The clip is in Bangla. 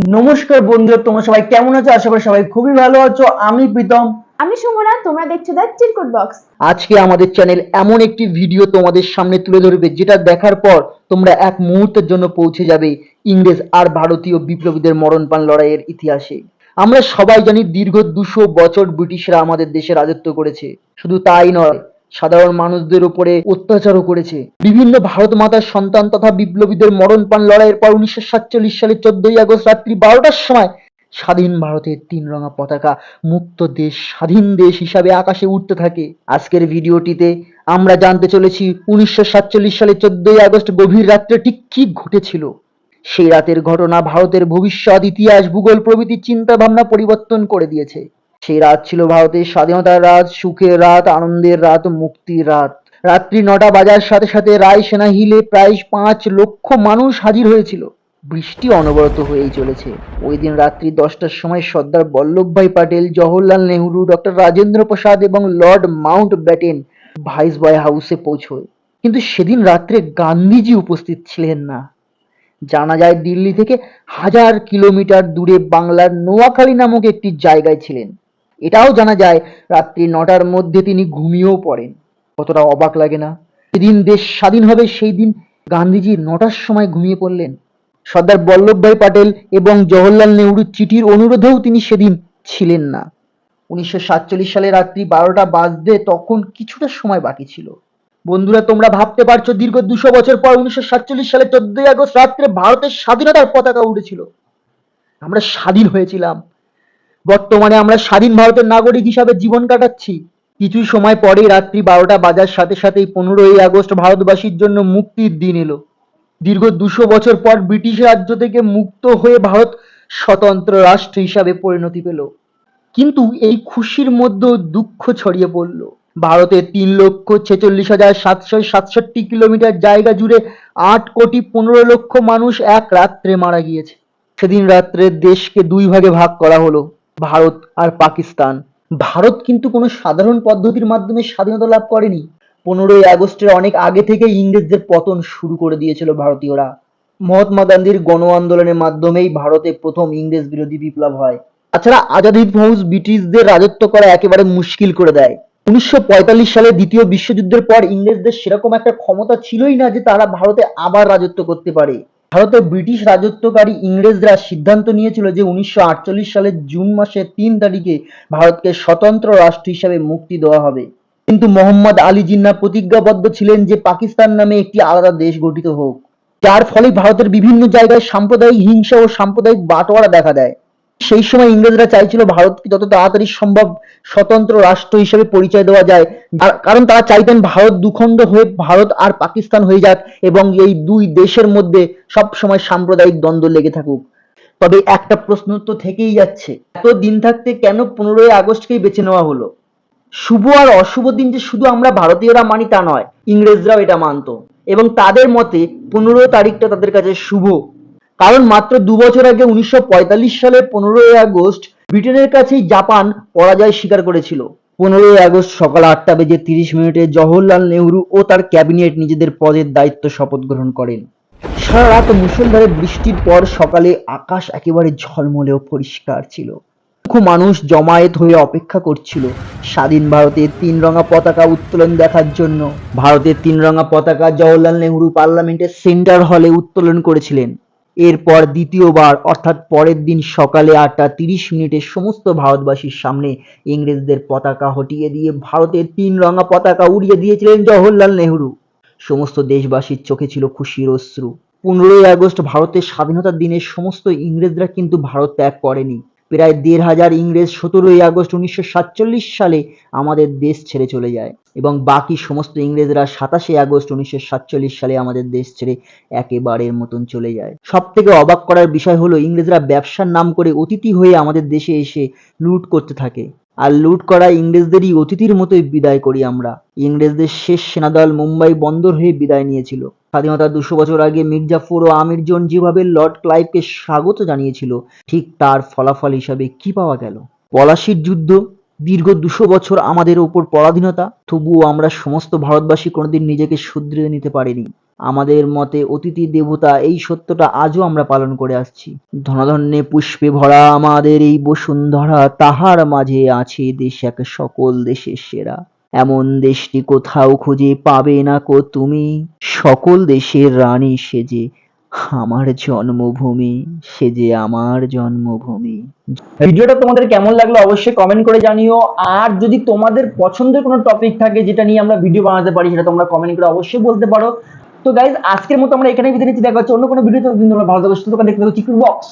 নমস্কার বন্ধুরা, তোমরা সবাই কেমন আছো? আশা করি সবাই খুবই ভালো আছো। আমি প্রীতম। আমি সুমনা, তোমরা দেখছো দ্য চিরকুট বক্স। আজকে আমাদের চ্যানেল এমন একটি ভিডিও তোমাদের সামনে তুলে ধরবে যেটা দেখার পর তোমরা এক মুহূর্তের জন্য পৌঁছে যাবে ইংরেজ আর ভারতীয় বিপ্লবীদের মরণপান লড়াইয়ের ইতিহাসে। আমরা সবাই জানি দীর্ঘ 200 বছর ব্রিটিশরা আমাদের দেশে রাজত্ব করেছে। শুধু তাই নয়, সাধারণ মানুষদের উপরে অত্যাচারও করেছে। বিভিন্ন ভারত মাতার সন্তান তথা বিপ্লবীদের মরণপান লড়াইয়ের পর 1947 সালের 14ই আগস্ট রাত্রি 12টার সময় স্বাধীন ভারতের 3 রঙা পতাকা মুক্ত দেশ, স্বাধীন দেশ হিসাবে আকাশে উঠতে থাকে। আজকের ভিডিওটিতে আমরা জানতে চলেছি 1947 সালের 14ই আগস্ট গভীর রাত্রে ঠিক কি ঘটেছিল। সেই রাতের ঘটনা ভারতের ভবিষ্যৎ, ইতিহাস, ভূগোল প্রভৃতি চিন্তা ভাবনা পরিবর্তন করে দিয়েছে। সেই রাত ছিল ভারতের স্বাধীনতার রাত, সুখের রাত, আনন্দের রাত, মুক্তির রাত। রাত্রি 9টা বাজার সাথে সাথে রায়সেনা হিলে প্রায় 5 লক্ষ মানুষ হাজির হয়েছিল। বৃষ্টি অনবরত হয়েই চলেছে। ওই দিন রাত্রি 10টার সময় সর্দার বল্লভভাই প্যাটেল, জওহরলাল নেহরু, ডক্টর রাজেন্দ্র প্রসাদ এবং লর্ড মাউন্ট ব্যাটেন ভাইসরয় হাউসে পৌঁছয়। কিন্তু সেদিন রাত্রে গান্ধীজি উপস্থিত ছিলেন না। জানা যায় দিল্লি থেকে 1000 কিলোমিটার দূরে বাংলার নোয়াখালী নামক একটি জায়গায় ছিলেন। এটাও জানা যায় রাত্রি 9টার মধ্যে তিনি ঘুমিয়েও পড়েন। কতটা অবাক লাগে না? যেদিন দেশ স্বাধীন হবে সেই দিন গান্ধীজি 9টার সময় ঘুমিয়ে পড়লেন। সর্দার বল্লভভাই প্যাটেল এবং জওহরলাল নেহরুর চিঠির অনুরোধেও তিনি সেদিন ছিলেন না। 1947 সালে রাত্রি 12টা বাজতে তখন কিছুটা সময় বাকি ছিল। বন্ধুরা, তোমরা ভাবতে পারছো দীর্ঘ 200 বছর পর 1947 সালে 14ই আগস্ট রাত্রে ভারতের স্বাধীনতার পতাকা উড়েছিল। আমরা স্বাধীন হয়েছিলাম। বর্তমানে আমরা স্বাধীন ভারতের নাগরিক হিসাবে জীবন কাটাচ্ছি। কিছু সময় পরেই রাত্রি 12টা বাজার সাথে সাথেই 15ই আগস্ট ভারতবাসীর জন্য মুক্তির দিন এলো। দীর্ঘ 200 বছর পর ব্রিটিশ রাজ্য থেকে মুক্ত হয়ে ভারত স্বতন্ত্র রাষ্ট্র হিসাবে পরিণতি পেল। কিন্তু এই খুশির মধ্যেও দুঃখ ছড়িয়ে পড়ল। ভারতের 3,46,767 কিলোমিটার জায়গা জুড়ে 8,15,00,000 মানুষ এক রাত্রে মারা গিয়েছে। সেদিন রাত্রে দেশকে 2 ভাগে ভাগ করা হলো, ভারত আর পাকিস্তান। ভারত কিন্তু কোনো সাধারণ পদ্ধতির মাধ্যমে স্বাধীনতা লাভ করেনি। 15ই আগস্টের অনেক আগে থেকে ইংরেজদের পতন শুরু করে দিয়েছিল ভারতীয়রা। মহাত্মা গান্ধীর গণ আন্দোলনের মাধ্যমেই ভারতে প্রথম ইংরেজ বিরোধী বিপ্লব হয়। তাছাড়া আজাদ হিন্দ ফৌজ ব্রিটিশদের রাজত্ব করা একেবারে মুশকিল করে দেয়। 1945 সালে দ্বিতীয় বিশ্বযুদ্ধের পর ইংরেজদের সেরকম একটা ক্ষমতা ছিলই না যে তারা ভারতে আবার রাজত্ব করতে পারে। ভারতে ব্রিটিশ রাজত্বকারী ইংরেজরা সিদ্ধান্ত নিয়েছিল যে 1948 সালের জুন মাসের 3 তারিখে ভারতকে স্বতন্ত্র রাষ্ট্র হিসাবে মুক্তি দেওয়া হবে। কিন্তু মোহাম্মদ আলী জিন্নাহ প্রতিজ্ঞাবদ্ধ ছিলেন যে পাকিস্তান নামে একটি আলাদা দেশ গঠিত হোক, যার ফলে ভারতের বিভিন্ন জায়গায় সাম্প্রদায়িক হিংসা ও সাম্প্রদায়িক বাঁটোয়ারা দেখা দেয়। সেই সময় ইংরেজরা চাইছিল ভারতকে যত তাড়াতাড়ি সম্ভব স্বতন্ত্র রাষ্ট্র হিসেবে পরিচয় দেওয়া যায়, কারণ তারা চাইতেন ভারত দুখণ্ড হয়ে ভারত আর পাকিস্তান হয়ে যাক এবং এই দুই দেশের মধ্যে সব সময় সাম্প্রদায়িক দ্বন্দ্ব লেগে থাকুক। তবে একটা প্রশ্ন তো থেকেই যাচ্ছে, এত দিন থাকতে কেন 15ই আগস্টকেই বেছে নেওয়া হলো? শুভ আর অশুভ দিন যে শুধু আমরা ভারতীয়রা মানি তা নয়, ইংরেজরাও এটা মানতো এবং তাদের মতে 15 তারিখটা তাদের কাছে শুভ। কারণ মাত্র 2 বছর আগে 1945 সালের 15ই আগস্ট ব্রিটেনের কাছেই জাপান পরাজয় স্বীকার করেছিল। 15ই আগস্ট সকাল 8:30 জওহরলাল নেহরু ও তার ক্যাবিনেট নিজেদের পদের দায়িত্ব শপথ গ্রহণ করেন। সারা রাত মুষলধারে বৃষ্টির পর সকালে আকাশ একেবারে ঝলমলে ও পরিষ্কার ছিল। লাখো মানুষ জমায়েত হয়ে অপেক্ষা করছিল স্বাধীন ভারতের 3 রঙা পতাকা উত্তোলন দেখার জন্য। ভারতের 3 রঙা পতাকা জওহরলাল নেহরু পার্লামেন্টের সেন্টার হলে উত্তোলন করেছিলেন। এরপর দ্বিতীয়বার অর্থাৎ পরের দিন সকালে 8:30 সমস্ত ভারতবাসীর সামনে ইংরেজদের পতাকা হটিয়ে দিয়ে ভারতের 3 রঙা পতাকা উড়িয়ে দিয়েছিলেন জওহরলাল নেহরু। সমস্ত দেশবাসীর চোখে ছিল খুশির অশ্রু। 15ই আগস্ট ভারতের স্বাধীনতার দিনে সমস্ত ইংরেজরা কিন্তু ভারত ত্যাগ করেনি। প্রায় 1,500 ইংরেজ 17ই আগস্ট 1947 সালে আমাদের দেশ ছেড়ে চলে যায় এবং বাকি সমস্ত ইংরেজরা 27শে আগস্ট 1947 সালে আমাদের দেশ ছেড়ে একেবারের মতন চলে যায়। সব থেকে অবাক করার বিষয় হলো ইংরেজরা ব্যবসার নাম করে অতিথি হয়ে আমাদের দেশে এসে লুট করতে থাকে, আর লুট করা ইংরেজদেরই অতিথির মতোই বিদায় করি আমরা। ইংরেজদের শেষ সেনাদল মুম্বাই বন্দর হয়ে বিদায় নিয়েছিল। স্বাধীনতার 200 বছর আগে মির্জাফর ও আমির জোন যেভাবে লর্ড ক্লাইভকে স্বাগত জানিয়েছিল, ঠিক তার ফলাফল হিসাবে কি পাওয়া গেল? পলাশির যুদ্ধ। দীর্ঘ 200 বছর আমাদের ওপর পরাধীনতা, তবুও আমরা সমস্ত ভারতবাসী কোনোদিন নিজেকে শুধরে নিতে পারিনি। আমাদের মতে অতিথি দেবতা, এই সত্যটা আজও আমরা পালন করে আসছি। ধনধান্যে পুষ্পে ভরা আমাদের এই বসুন্ধরা, তাহার মাঝে আছে দেশ এক সকল দেশের সেরা। এমন দেশটি কোথাও খুঁজে পাবে না কো তুমি, সকল দেশের রানী সেজে আমার জন্মভূমি, সেজে আমার জন্মভূমি। ভিডিওটা তোমাদের কেমন লাগলো অবশ্যই কমেন্ট করে জানিও। আর যদি তোমাদের পছন্দের কোনো টপিক থাকে যেটা নিয়ে আমরা ভিডিও বানাতে পারি, সেটা তোমরা কমেন্ট করে অবশ্যই বলতে পারো। তো গাইজ, আজকের মতো আমরা এখানেই বিদায় নিচ্ছি। দেখা হচ্ছে অন্য কোনো ভিডিওতে। তোমরা ভালো থাকো, সুস্থ থাকো, দেখতে থাকো চিকুর বক্স।